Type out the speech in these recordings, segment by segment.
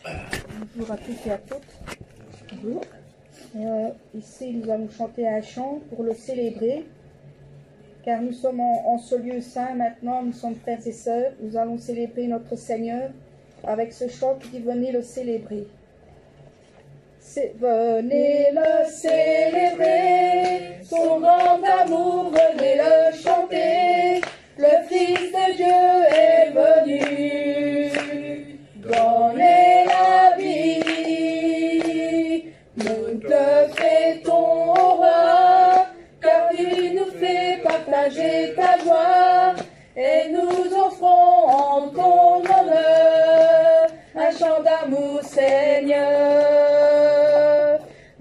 Bonjour à tous et à toutes. Bonjour. Ici, nous allons chanter un chant pour le célébrer, car nous sommes en ce lieu saint maintenant, nous sommes frères et sœurs, nous allons célébrer notre Seigneur avec ce chant qui dit « Venez le célébrer ». Venez le célébrer, son grand amour, venez le chanter, le Fils de Dieu est venu, donner la vie. Nous te fêtons au roi, car tu nous fais partager ta joie, et nous offrons en ton honneur un chant d'amour, Seigneur.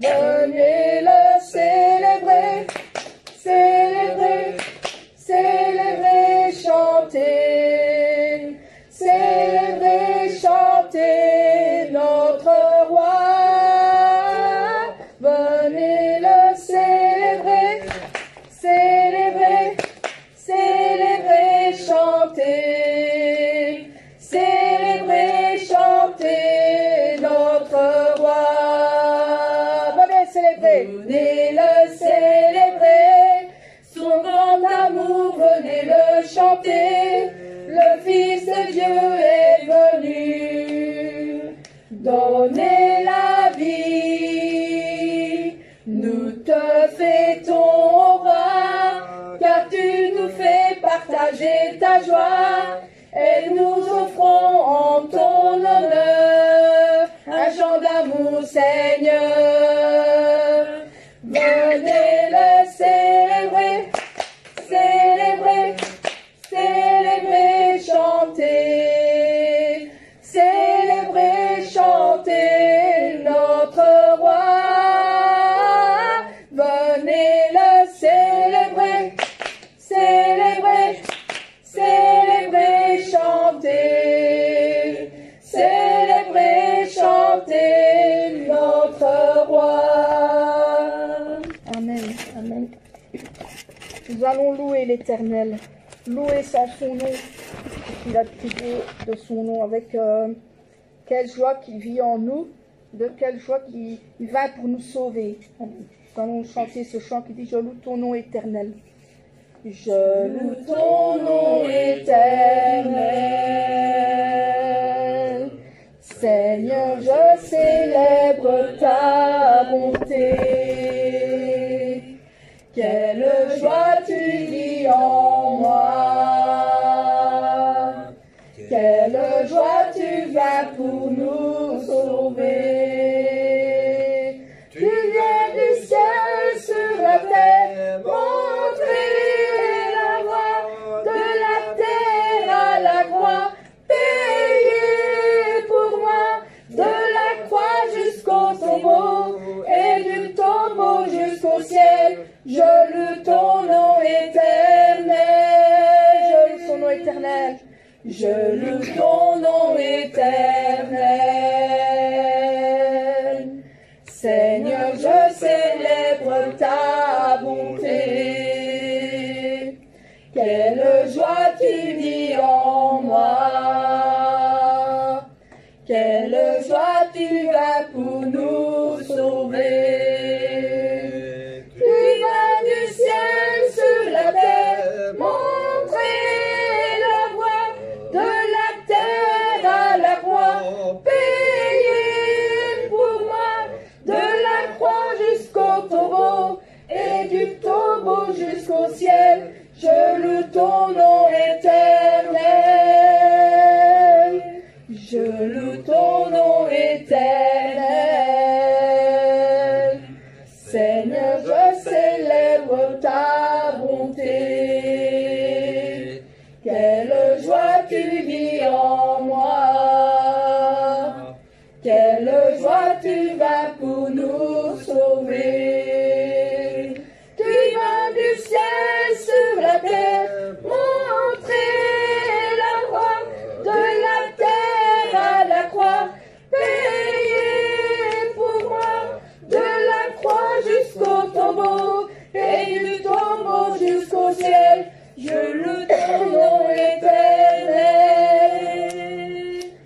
Venez le célébrer, célébrer, célébrer, chanter, célébrer, chanter notre roi. Venez le célébrer, célébrer, célébrer, chanter, célébrer, chanter notre roi. Venez le célébrer, son grand amour, venez le chanter, le Fils de Dieu est venu, donner la vie. Nous te fêtons au roi, car tu nous fais partager ta joie, et nous offrons en ton honneur un chant d'amour, Seigneur. Venez le célébrer, célébrer, célébrer, chanter, célébrer, chanter notre roi. Venez le célébrer, célébrer, célébrer, chanter, célébrer, chanter notre roi. Amen, amen. Nous allons louer l'Éternel, louer son nom, qu'il a prié de son nom, avec quelle joie qu'il vit en nous, de quelle joie qu'il va pour nous sauver. Nous allons chanter ce chant qui dit « Je loue ton nom éternel ». Je loue ton nom éternel, Seigneur, je célèbre ta bonté. Quelle joie tu vis en moi, quelle joie tu vas pour nous sauver. Tu viens du ciel sur la terre, montrer la voie, de la terre à la croix, payer pour moi, de la croix jusqu'au tombeau, et du tombeau jusqu'au ciel. Je loue ton nom éternel, je loue ton nom éternel, je loue ton nom éternel. Seigneur, je célèbre ta bonté. Quelle joie tu vis en moi, quelle joie tu vas pour nous sauver. Jusqu'au ciel, je loue ton nom éternel, je loue ton nom éternel. Seigneur, je célèbre ta bonté. Quelle joie tu vis en moi, quelle joie tu vas pour nous sauver. Sur la terre, montrer la voie, de la terre à la croix, payer pour moi, de la croix jusqu'au tombeau, et du tombeau jusqu'au ciel, je loue ton nom éternel,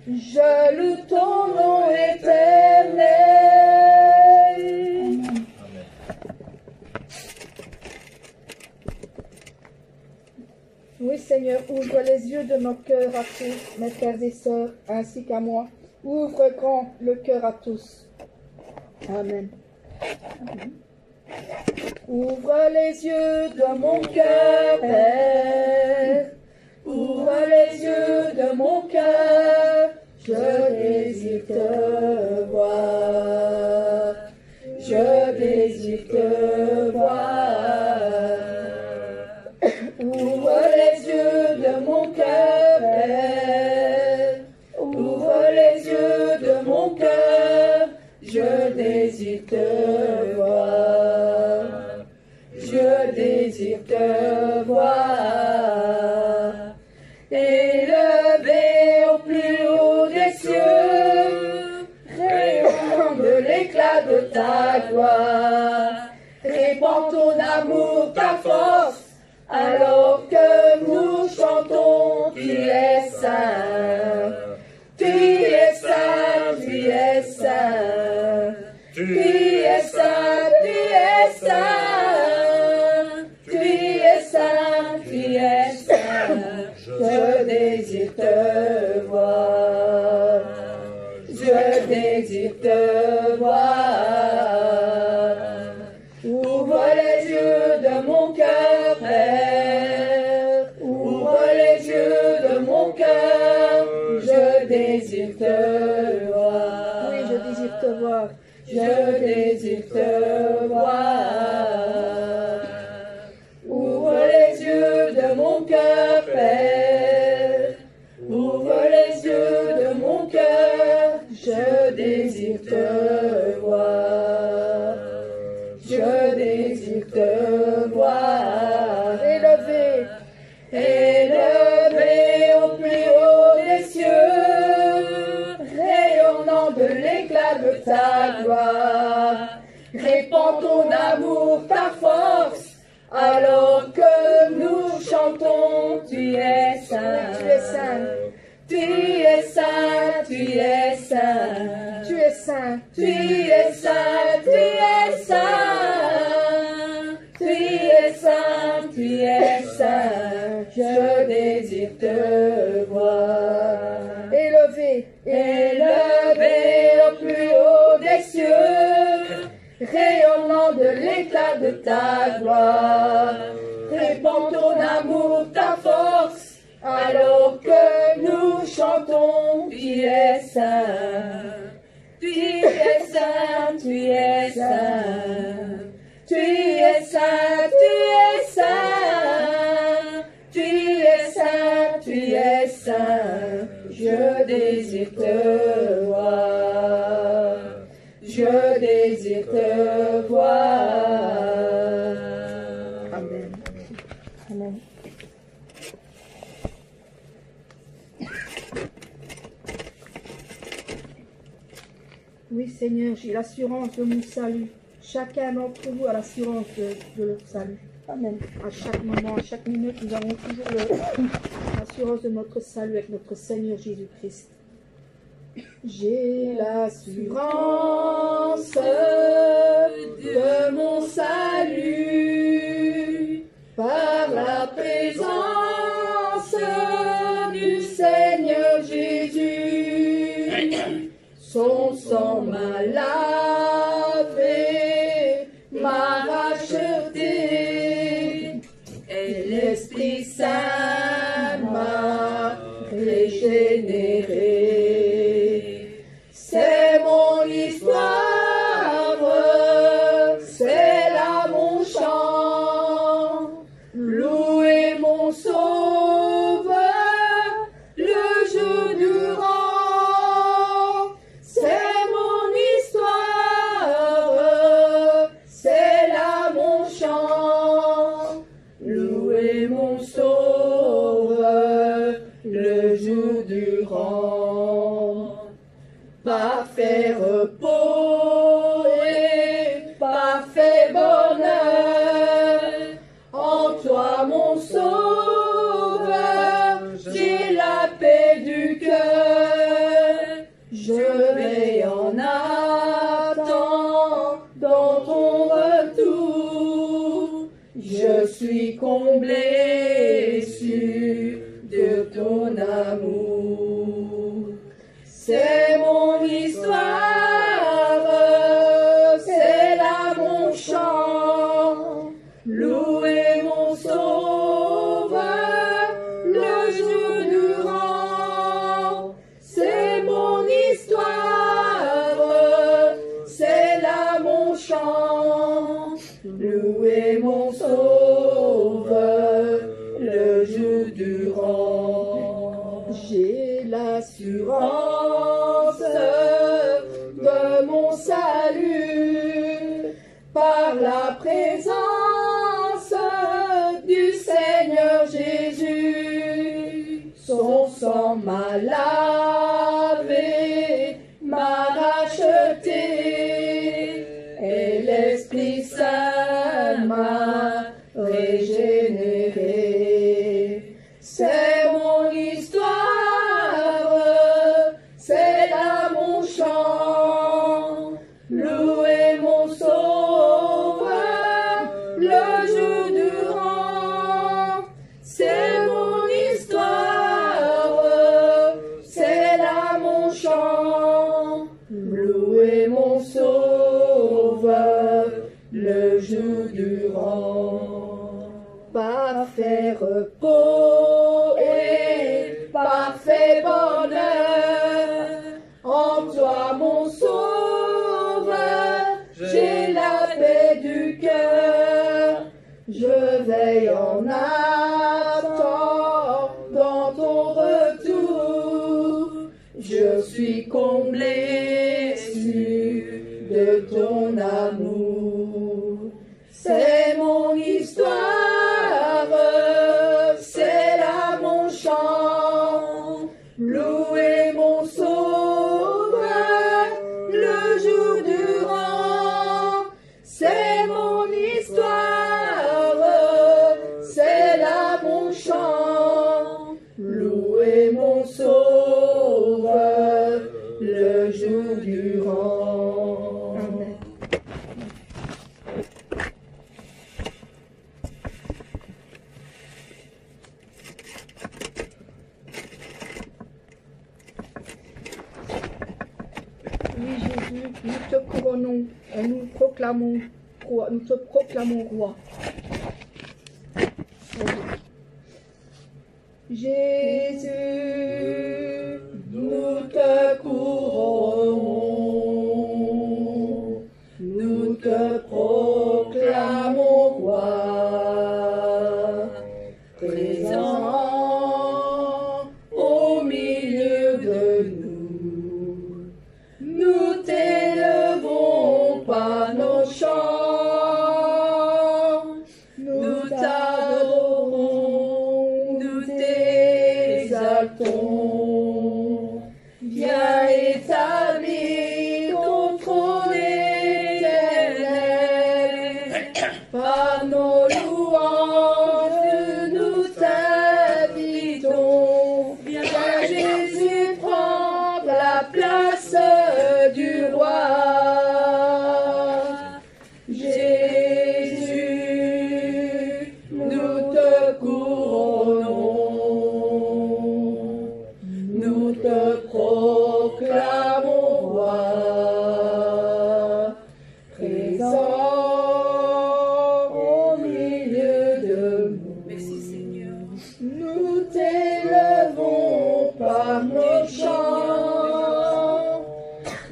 je loue ton nom éternel. ouvre les yeux de nos cœurs à tous, mes frères et sœurs, ainsi qu'à moi. Ouvre grand le cœur à tous. Amen. Ouvre les yeux de mon cœur, Père. Ouvre les yeux de mon cœur. Je désire te voir. Je désire te voir. Ouvre les yeux de mon cœur, Père. Ouvre les yeux de mon cœur. Je désire te voir. Je désire te voir. Élevé au plus haut des cieux, rayonnant de l'éclat de ta gloire, répands ton amour, ta force, alors que nous chantons, tu es saint, tu es saint, tu es saint, tu es saint, tu es saint, tu es saint, tu es saint, je désire te voir, je désire te voir. Ouvre les yeux de mon cœur, Père. Ouvre les yeux de mon cœur. Je désire te voir. Oui, je désire te voir. Je désire te voir. Ouvre les yeux de mon cœur, Père. Ouvre les yeux de mon cœur. Je désire te voir. Je désire te voir. Élevé, élevé au plus haut des cieux, rayonnant de l'éclat de ta gloire. Répands ton amour, ta force, alors que nous chantons, tu es saint. Tu es saint. Tu es saint, tu es saint, tu es saint, tu es saint, tu es saint, tu es saint, tu es saint, je désire te voir. Élevé, élevé au plus haut des cieux, rayonnant de l'éclat de ta gloire, répands ton amour, ta force, alors que nous chantons, tu es saint, tu es saint, tu es saint, tu es saint, tu es saint, tu es saint, tu es saint, je désire te voir, je désire te voir. Amen. Amen. Oui, Seigneur, j'ai l'assurance de mon salut. Chacun d'entre vous a l'assurance de leur salut. Amen. À chaque moment, à chaque minute, nous avons toujours l'assurance de notre salut avec notre Seigneur Jésus-Christ. J'ai l'assurance de mon salut par la présence du Seigneur Jésus. Son sang m'a lavé, m'a racheté, et l'Esprit Saint m'a régénéré. C'est mon histoire, c'est là mon chant, louer mon Sauveur le jour durant. Parfait repos et parfait bonheur, en toi mon Sauveur, j'ai la paix du cœur. Je vais en attendant ton retour, je suis comblé, sûr C'est mon histoire, c'est là mon chant. Louez mon sauveur le jour durant. C'est mon histoire, c'est là mon chant. Louez mon sauveur le jour durant. J'ai l'assurance de mon salut par la présence du Seigneur Jésus. Son sang m'a lavé, m'a racheté, et l'Esprit Saint m'a régénéré. C'est mon histoire, c'est là mon chant. Louez mon sauveur le jour durant. C'est mon histoire, c'est là mon chant. Louez mon sauveur le jour durant. Parfait repos et parfait bonheur, en toi mon sauveur, j'ai la paix du cœur. Je veille en attendant ton retour. Je suis comblé sûr de ton amour. C'est mon histoire, c'est là mon chant. Louez mon sauveur le jour durant. C'est mon histoire, c'est là mon chant. Louez mon sauveur le jour durant. Amen. Oui, Jésus, nous te couronnons et nous te proclamons roi. Jésus, nous te couronnons, nous te proclamons roi, présent au milieu de nous. Nous t'élevons par nos chants, nous t'adorons, nous t'exaltons. Viens établir ton trône éternel, par nos louanges nous t'invitons. Viens Jésus prendre la place du roi. Jésus, nous te couronnons, nous te proclamons roi, présent au milieu de nous. Merci Seigneur. Nous t'élevons par nos chants,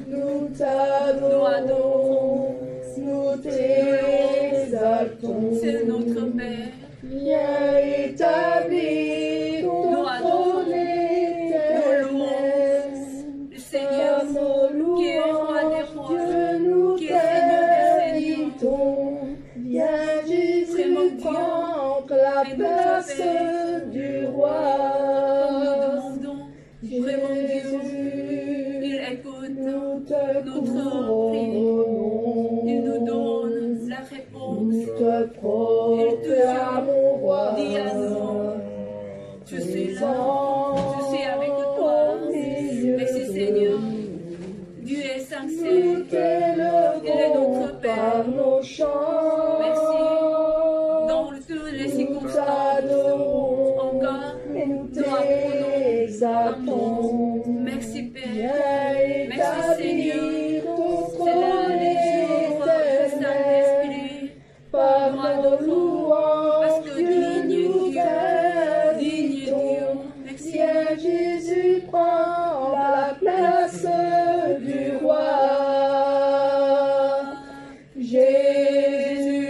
nous t'adorons, nous t'exaltons. C'est notre Père. Viens établir ton trône éternel. Le Seigneur qui est roi des rois, Dieu, nous qui est Seigneur des seigneurs. t'invitons. Viens Jésus Vraiment Dieu, prendre la et nous place t'appelle. du roi. Nous demandons vraiment Dieu, il écoute Nous te notre couronnons. il nous donne la réponse. Nous te proclamons roi. Dis à nous, je suis là, je suis avec toi. Merci Seigneur. Dieu est sincère. Nous t'élevons Il est notre Père. par nos chants. Merci. Dans toutes les Nous circonstances, t'adorons encore, et nous nous apprenons. t'exaltons. Merci Père. Viens établir ton trône éternel. Par nos louanges, Dieu nous bénissons. Viens Jésus, prends la place du roi. Jésus,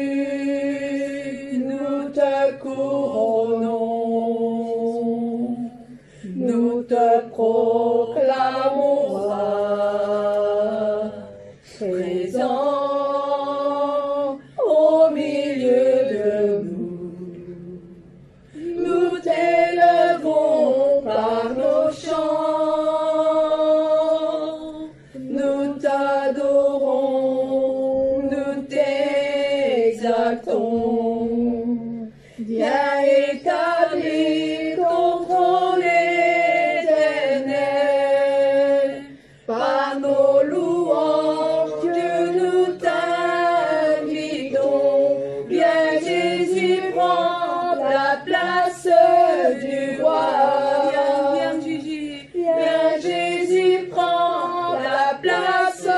nous te couronnons, nous te proclamons roi, présent au milieu de nous. Nous t'élevons par nos chants, nous t'adorons, nous t'exaltons. Viens établir ton trône éternel. Par nos louanges, Dieu, nous t'invitons. Viens Jésus, prends la place du roi. Viens Jésus, Viens Jésus, prends la place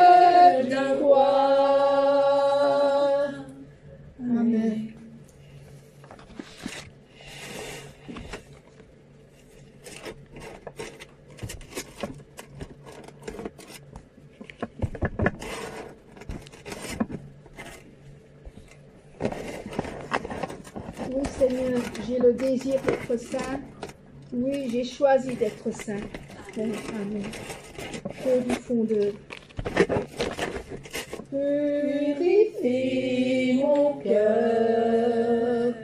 du roi. Amen. Oui, Seigneur, j'ai le désir d'être saint. Oui, j'ai choisi d'être saint. Amen. Au du fond de... Purifie mon cœur,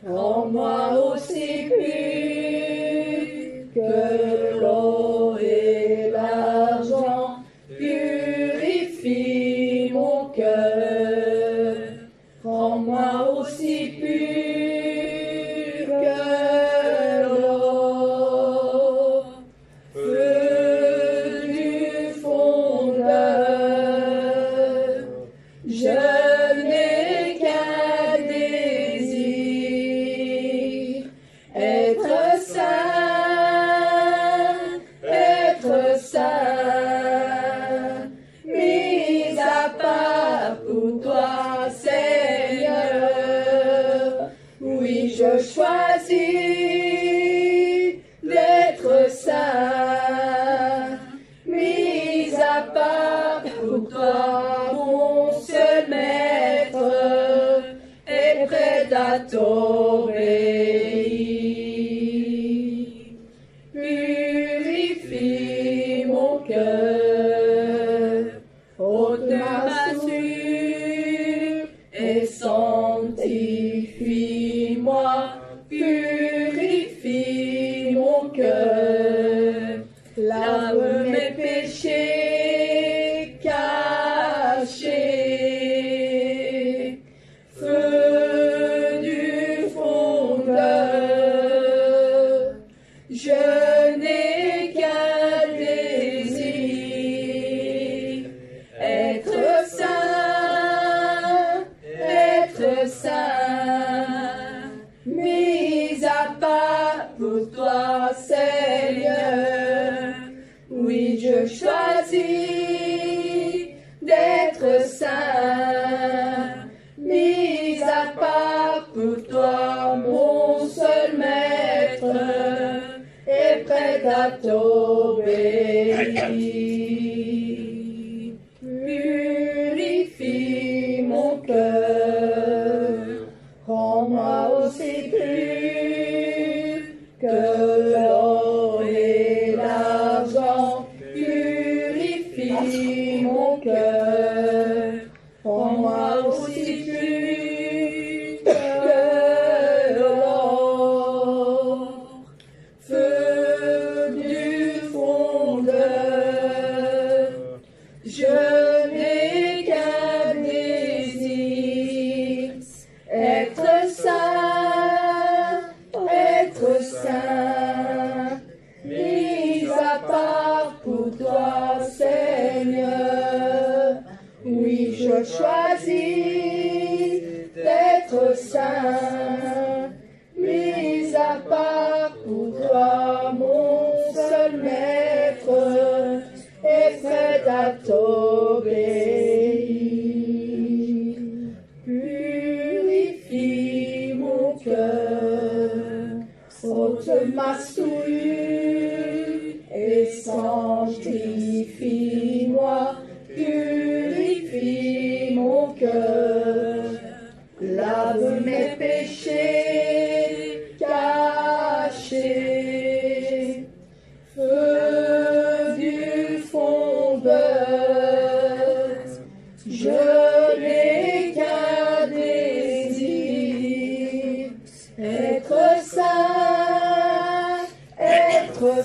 rends-moi aussi pur que l'or et l'argent. Purifie mon cœur, rends-moi aussi pur que l'or. Feu du fondeur, je n'ai qu'un désir, être saint, mis à part pour toi, Seigneur. Oui, je choisis d'être saint, mis à part pour toi, mon seul maître, et prêt à t'obéir. Purifie mon cœur, ôte ma souillure et sanctifie-moi. Purifie mon cœur, lave mes péchés cachés. Feu du fondeur, je n'ai qu'un désir, être saint, mis à part pour toi, Seigneur. Oui, je choisis d'être saint, mis à part pour toi, mon seul maître, et prêt à t'obéir. Purifie mon cœur, rends-moi aussi pur que l'or et l'argent. Purifie mon cœur, rends-moi aussi pur que l'or. Feu du fondeur, je n'ai qu'un désir, être saint, mis à part pour toi, Seigneur. Oui, je choisis d'être saint, mis à part pour toi, mon seul maître, et prêt à t'obéir. Purifie mon cœur, ôte ma souillure et sanctifie-moi. Purifie mon cœur, lave mes péchés cachés. Feu du fondeur, je n'ai qu'un désir, être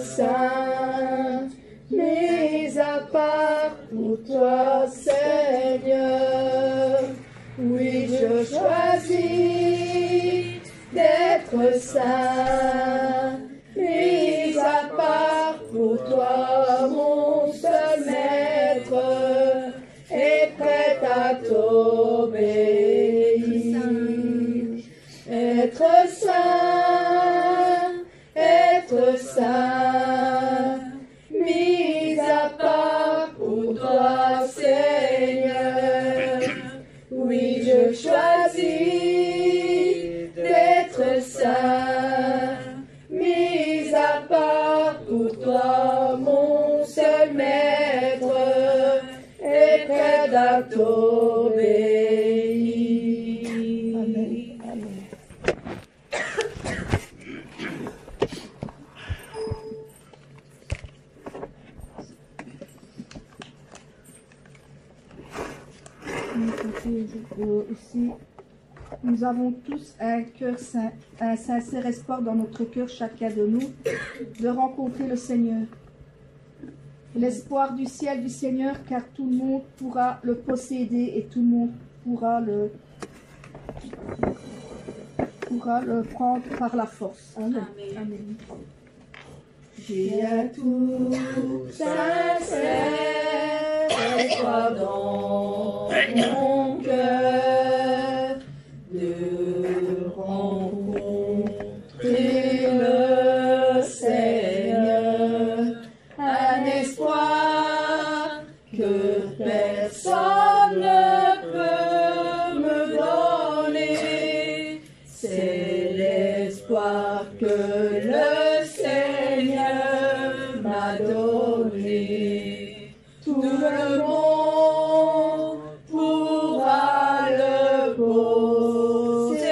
saint, mis à part pour toi, Seigneur. Oui, je choisis d'être saint, mis à part pour toi, mon seul maître, et prêt à t'obéir. Être saint, mis à part pour toi, Seigneur. Oui, je choisis d'être saint, mis à part pour toi, mon seul maître, et prêt à t'obéir. Amen. Amen. Aussi, nous avons tous un cœur saint, un sincère espoir dans notre cœur, chacun de nous, de rencontrer le Seigneur. L'espoir du ciel du Seigneur, car tout le monde pourra le posséder et tout le monde pourra le prendre par la force. Amen. Amen. J'ai un tout sincère espoir dans mon cœur de rencontrer le Seigneur, un espoir que personne ne peut me donner, c'est l'espoir que le Seigneur m'a donné. Tout le monde pourra le posséder,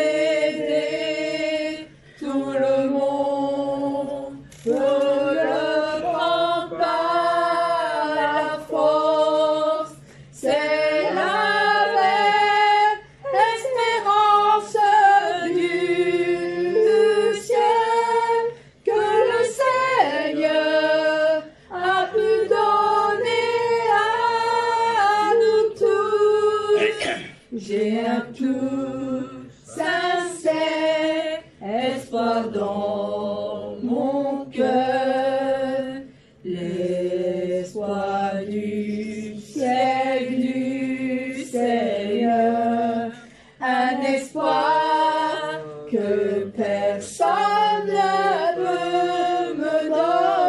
tout le monde peut le prendre par la force. C'est la vraie espérance du ciel que le Seigneur a pu donner à nous tous. J'ai un tout sincère espoir dans mon cœur, l'espoir du ciel du Seigneur, un espoir que personne ne peut me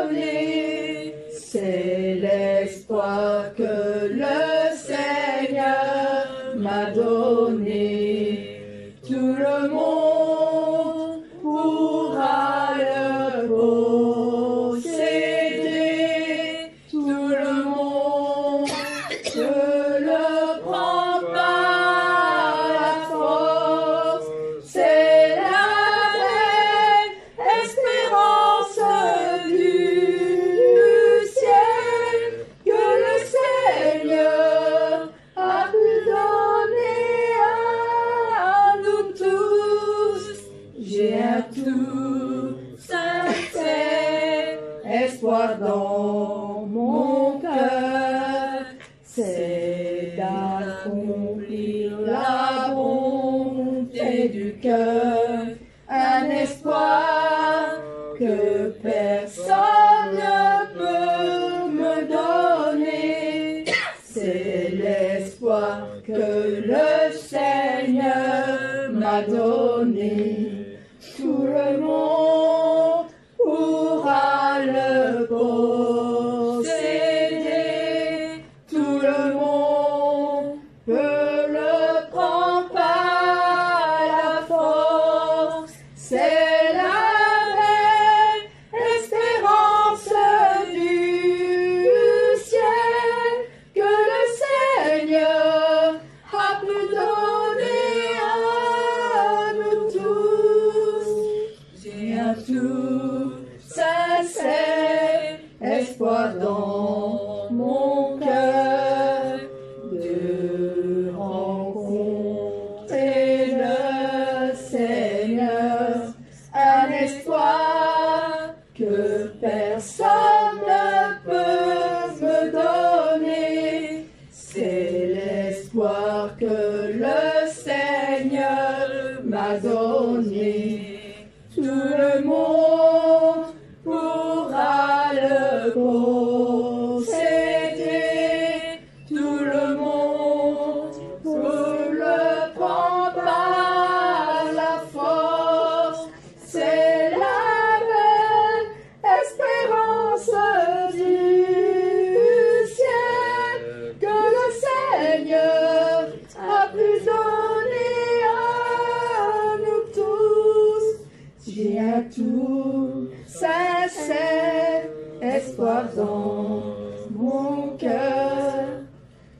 donner, c'est l'espoir que le Seigneur m'a donné. Tout le monde pourra le posséder, tout le monde peut le prendre par la force. C'est la vraie espérance du ciel que le Seigneur a pu donner à nous tous. J'ai un tout sincère espoir dans mon cœur, c'est d'accomplir la bonté du cœur, un espoir que personne ne peut me donner, c'est l'espoir que le Seigneur m'a donné. Tout le monde pourra le posséder, l'espoir que le Seigneur m'a donné. Tout le monde pourra le posséder, tout le monde peut le prendre par la force. C'est la belle espérance du ciel que le Seigneur a pu donner à nous tous. J'ai un tout sincère espoir dans mon cœur,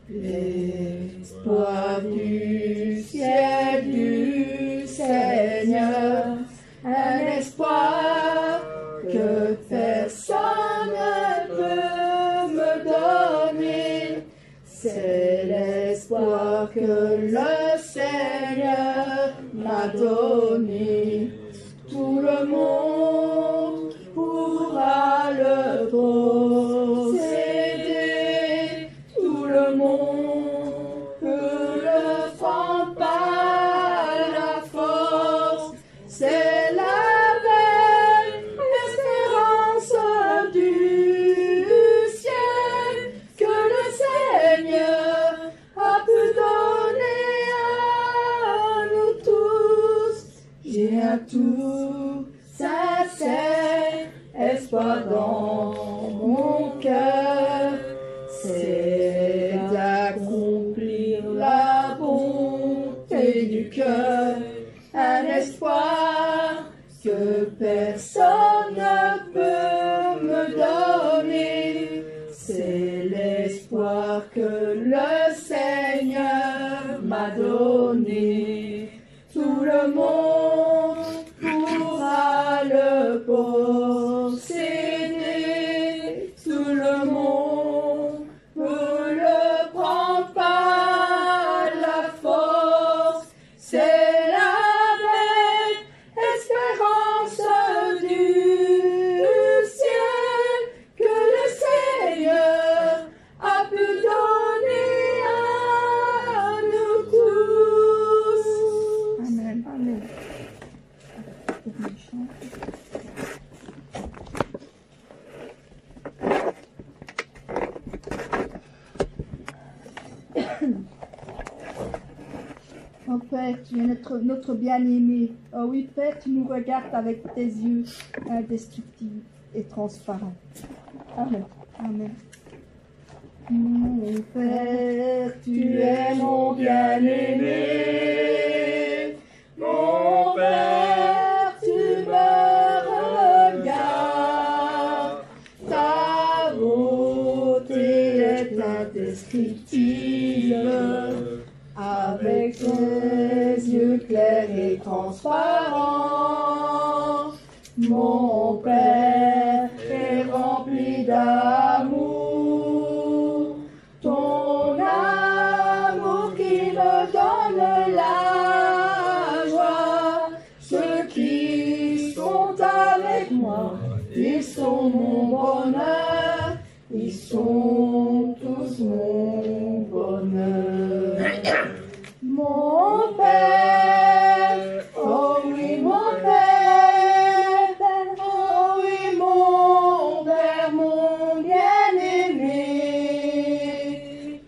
l'espoir du ciel du Seigneur, un espoir que personne ne peut me donner. C'est l'espoir que le Seigneur m'a donné. Tout le monde pourra le posséder, tout le monde peut le prendre par la force. C'est la belle espérance du ciel que le Seigneur a pu donner à nous tous. J'ai un tout sincère espoir dans mon cœur, c'est d'accomplir la bonté du cœur, un espoir que personne ne peut me donner. C'est l'espoir que le Seigneur m'a donné. Tout le monde pourra le posséder, tout le monde peut le prendre par la force. C'est la belle espérance du ciel que le Seigneur a pu donner à nous tous. Amen. Amen. Oh Père, tu es notre bien-aimé. Oh oui, Père, tu nous regardes avec tes yeux indestructibles et transparents. Amen. Amen. Mon Père, tu es mon bien-aimé. Mon Père, tu me regardes. Ta beauté est indescriptible. Avec tes yeux clairs et transparents, mon Père est rempli d'amour. Ton amour qui me donne la joie. Ceux qui sont avec moi, ils sont mon bonheur. Ils sont tous mon bonheur. Mon Père, oh oui mon Père, oh oui mon Père, mon bien-aimé,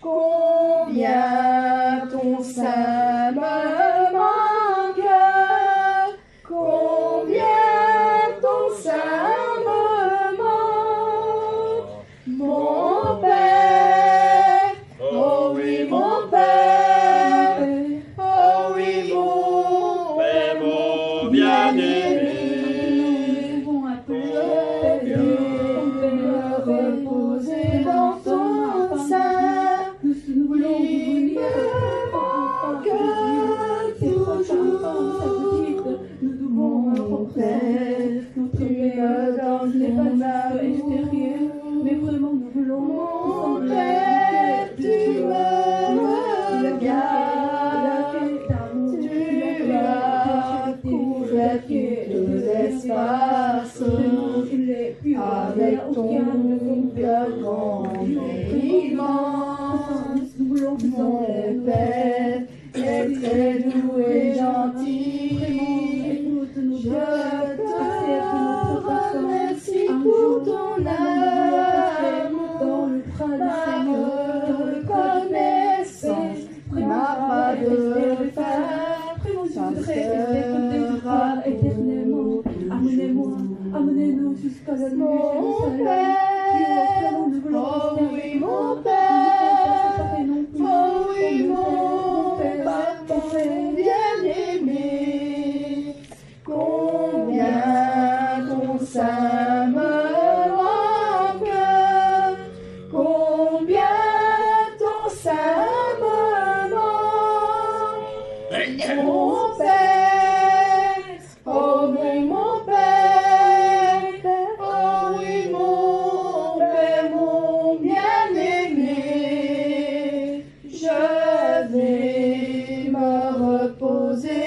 combien ton sein me manque, combien ton sein me manque, mon Père, oh oui mon Père. Que Mon Père est très doux et gentil. Je te remercie pour ton amour, ma reconnaissance, ma pas de faire, ça sera éternellement. Amenez-nous jusqu'à la Mon Père, oh oui mon Père, oh oui mon Papa bien-aimé, combien ton sein me manque, combien ton sein me manque, mon Père, oh oui mon Père, oh oui mon Père, mon bien-aimé, je vais me reposer